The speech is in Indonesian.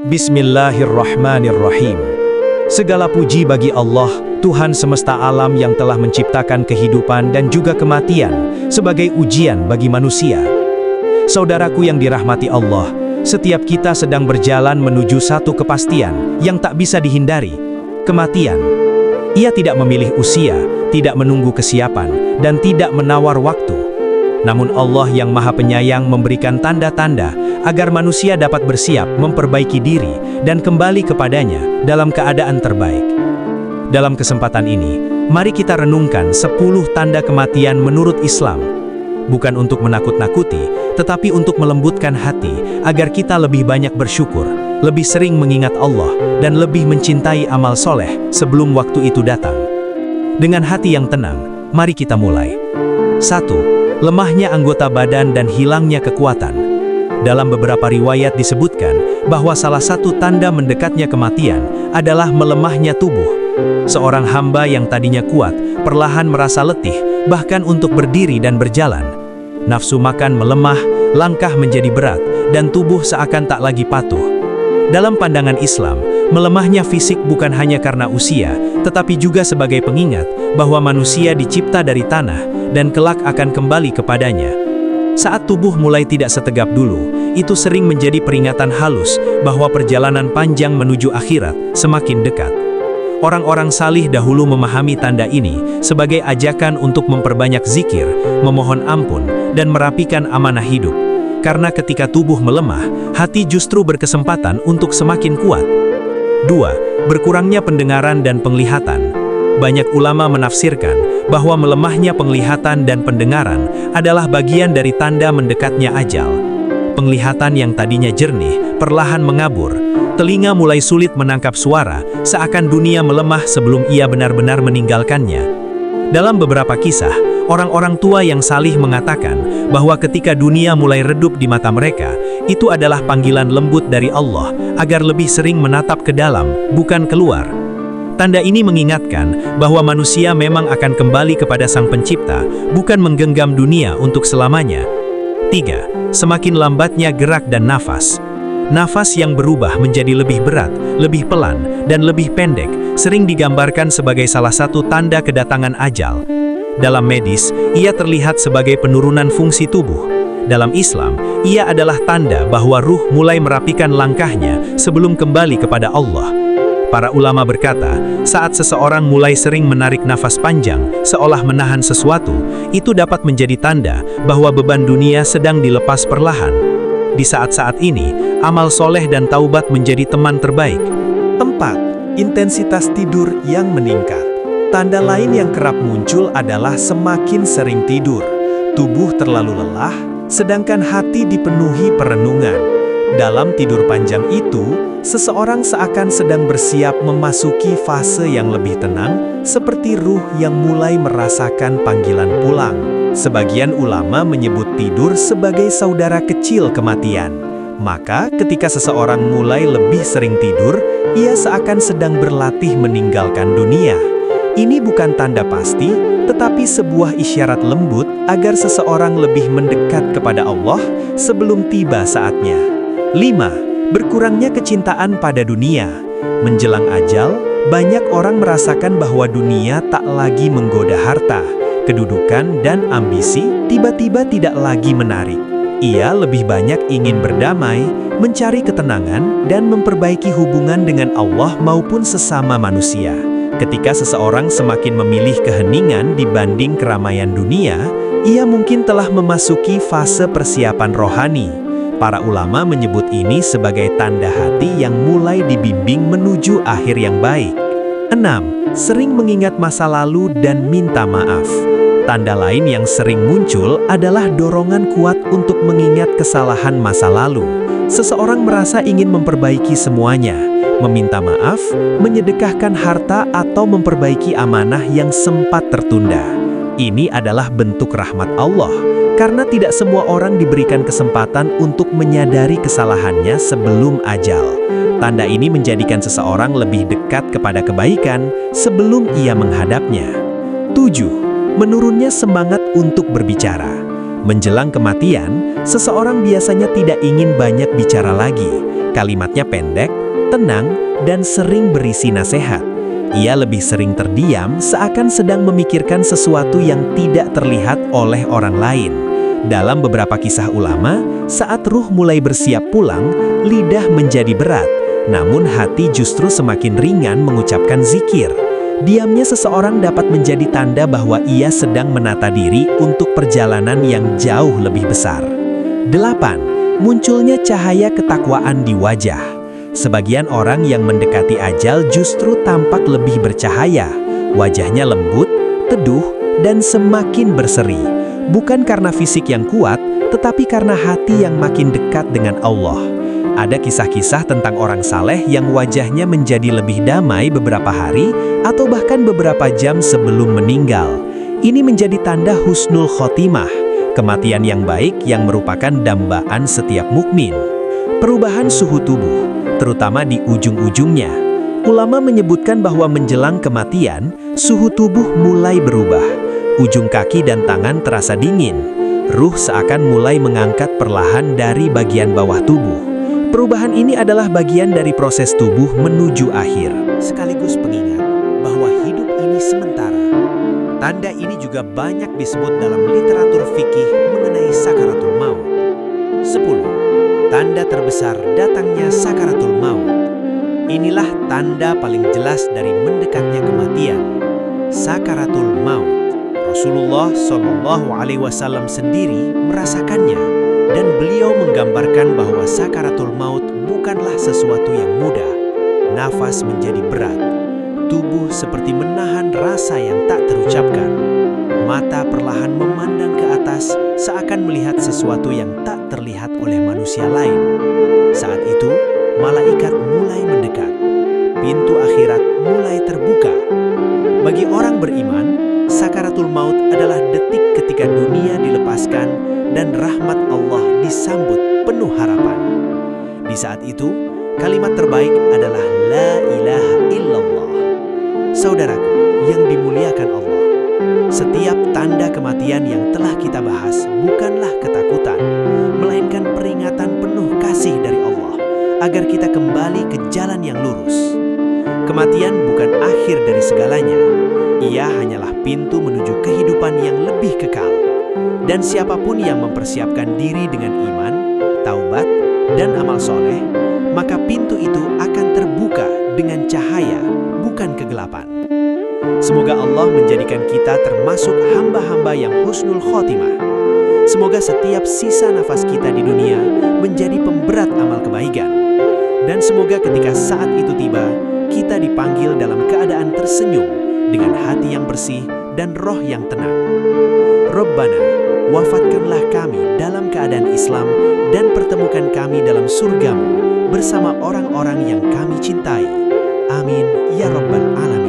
Bismillahirrahmanirrahim. Segala puji bagi Allah, Tuhan semesta alam yang telah menciptakan kehidupan dan juga kematian sebagai ujian bagi manusia. Saudaraku yang dirahmati Allah, setiap kita sedang berjalan menuju satu kepastian yang tak bisa dihindari, kematian. Ia tidak memilih usia, tidak menunggu kesiapan, dan tidak menawar waktu. Namun Allah yang Maha Penyayang memberikan tanda-tanda agar manusia dapat bersiap memperbaiki diri dan kembali kepadanya dalam keadaan terbaik. Dalam kesempatan ini, mari kita renungkan 10 tanda kematian menurut Islam. Bukan untuk menakut-nakuti, tetapi untuk melembutkan hati agar kita lebih banyak bersyukur, lebih sering mengingat Allah, dan lebih mencintai amal soleh sebelum waktu itu datang. Dengan hati yang tenang, mari kita mulai. 1. Lemahnya anggota badan dan hilangnya kekuatan. Dalam beberapa riwayat disebutkan bahwa salah satu tanda mendekatnya kematian adalah melemahnya tubuh. Seorang hamba yang tadinya kuat, perlahan merasa letih, bahkan untuk berdiri dan berjalan. Nafsu makan melemah, langkah menjadi berat, dan tubuh seakan tak lagi patuh. Dalam pandangan Islam, melemahnya fisik bukan hanya karena usia, tetapi juga sebagai pengingat bahwa manusia dicipta dari tanah dan kelak akan kembali kepadanya. Saat tubuh mulai tidak setegap dulu, itu sering menjadi peringatan halus bahwa perjalanan panjang menuju akhirat semakin dekat. Orang-orang salih dahulu memahami tanda ini sebagai ajakan untuk memperbanyak zikir, memohon ampun, dan merapikan amanah hidup. Karena ketika tubuh melemah, hati justru berkesempatan untuk semakin kuat. 2. Berkurangnya pendengaran dan penglihatan. Banyak ulama menafsirkan bahwa melemahnya penglihatan dan pendengaran adalah bagian dari tanda mendekatnya ajal. Penglihatan yang tadinya jernih perlahan mengabur, telinga mulai sulit menangkap suara, seakan dunia melemah sebelum ia benar-benar meninggalkannya. Dalam beberapa kisah, orang-orang tua yang salih mengatakan bahwa ketika dunia mulai redup di mata mereka, itu adalah panggilan lembut dari Allah agar lebih sering menatap ke dalam, bukan keluar. Tanda ini mengingatkan bahwa manusia memang akan kembali kepada Sang Pencipta, bukan menggenggam dunia untuk selamanya. 3. Semakin lambatnya gerak dan nafas. Nafas yang berubah menjadi lebih berat, lebih pelan, dan lebih pendek, sering digambarkan sebagai salah satu tanda kedatangan ajal. Dalam medis, ia terlihat sebagai penurunan fungsi tubuh. Dalam Islam, ia adalah tanda bahwa ruh mulai merapikan langkahnya sebelum kembali kepada Allah. Para ulama berkata, saat seseorang mulai sering menarik nafas panjang, seolah menahan sesuatu, itu dapat menjadi tanda bahwa beban dunia sedang dilepas perlahan. Di saat-saat ini, amal soleh dan taubat menjadi teman terbaik. 4. Intensitas tidur yang meningkat. Tanda lain yang kerap muncul adalah semakin sering tidur. Tubuh terlalu lelah, sedangkan hati dipenuhi perenungan. Dalam tidur panjang itu, seseorang seakan sedang bersiap memasuki fase yang lebih tenang, seperti ruh yang mulai merasakan panggilan pulang. Sebagian ulama menyebut tidur sebagai saudara kecil kematian. Maka, ketika seseorang mulai lebih sering tidur, ia seakan sedang berlatih meninggalkan dunia. Ini bukan tanda pasti, tetapi sebuah isyarat lembut agar seseorang lebih mendekat kepada Allah sebelum tiba saatnya. 5. Berkurangnya kecintaan pada dunia. Menjelang ajal, banyak orang merasakan bahwa dunia tak lagi menggoda harta, kedudukan, dan ambisi tiba-tiba tidak lagi menarik. Ia lebih banyak ingin berdamai, mencari ketenangan, dan memperbaiki hubungan dengan Allah maupun sesama manusia. Ketika seseorang semakin memilih keheningan dibanding keramaian dunia, ia mungkin telah memasuki fase persiapan rohani. Para ulama menyebut ini sebagai tanda hati yang mulai dibimbing menuju akhir yang baik. 6. Sering mengingat masa lalu dan minta maaf. Tanda lain yang sering muncul adalah dorongan kuat untuk mengingat kesalahan masa lalu. Seseorang merasa ingin memperbaiki semuanya, meminta maaf, menyedekahkan harta, atau memperbaiki amanah yang sempat tertunda. Ini adalah bentuk rahmat Allah, karena tidak semua orang diberikan kesempatan untuk menyadari kesalahannya sebelum ajal. Tanda ini menjadikan seseorang lebih dekat kepada kebaikan sebelum ia menghadapnya. 7. Menurunnya semangat untuk berbicara. Menjelang kematian, seseorang biasanya tidak ingin banyak bicara lagi. Kalimatnya pendek, tenang, dan sering berisi nasihat. Ia lebih sering terdiam seakan sedang memikirkan sesuatu yang tidak terlihat oleh orang lain. Dalam beberapa kisah ulama, saat ruh mulai bersiap pulang, lidah menjadi berat, namun hati justru semakin ringan mengucapkan zikir. Diamnya seseorang dapat menjadi tanda bahwa ia sedang menata diri untuk perjalanan yang jauh lebih besar. 8. Munculnya cahaya ketakwaan di wajah. Sebagian orang yang mendekati ajal justru tampak lebih bercahaya. Wajahnya lembut, teduh, dan semakin berseri. Bukan karena fisik yang kuat, tetapi karena hati yang makin dekat dengan Allah. Ada kisah-kisah tentang orang saleh yang wajahnya menjadi lebih damai beberapa hari atau bahkan beberapa jam sebelum meninggal. Ini menjadi tanda husnul khotimah, kematian yang baik yang merupakan dambaan setiap mukmin. Perubahan suhu tubuh, terutama di ujung-ujungnya. Ulama menyebutkan bahwa menjelang kematian, suhu tubuh mulai berubah. Ujung kaki dan tangan terasa dingin. Ruh seakan mulai mengangkat perlahan dari bagian bawah tubuh. Perubahan ini adalah bagian dari proses tubuh menuju akhir, sekaligus pengingat bahwa hidup ini sementara. Tanda ini juga banyak disebut dalam literatur fikih mengenai sakaratul maut. 10. Tanda terbesar datangnya sakaratul maut. Inilah tanda paling jelas dari mendekatnya kematian. Sakaratul maut. Rasulullah Shallallahu Alaihi Wasallam sendiri merasakannya. Dan beliau menggambarkan bahwa sakaratul maut bukanlah sesuatu yang mudah. Nafas menjadi berat. Tubuh seperti menahan rasa yang tak terucapkan. Mata perlahan memandang ke atas seakan melihat sesuatu yang tak terlihat oleh manusia lain. Saat itu, malaikat mulai mendekat. Pintu akhirat mulai terbuka. Bagi orang beriman, sakaratul maut adalah detik ketika dunia dilepaskan dan rahmat Allah disambut penuh harapan. Di saat itu, kalimat terbaik adalah La ilaha illallah. Saudaraku yang dimuliakan Allah, setiap tanda kematian yang telah kita bahas bukanlah ketakutan, melainkan peringatan penuh kasih dari Allah agar kita kembali ke jalan yang lurus. Kematian bukan akhir dari segalanya. Ia hanyalah pintu menuju kehidupan yang lebih kekal. Dan siapapun yang mempersiapkan diri dengan iman, taubat, dan amal soleh, maka pintu itu akan terbuka dengan cahaya, bukan kegelapan. Semoga Allah menjadikan kita termasuk hamba-hamba yang husnul khotimah. Semoga setiap sisa nafas kita di dunia menjadi pemberat amal kebaikan. Dan semoga ketika saat itu tiba, kita dipanggil dalam keadaan tersenyum dengan hati yang bersih dan roh yang tenang. Rabbana, wafatkanlah kami dalam keadaan Islam dan pertemukan kami dalam surgamu bersama orang-orang yang kami cintai. Amin ya Rabbal Alamin.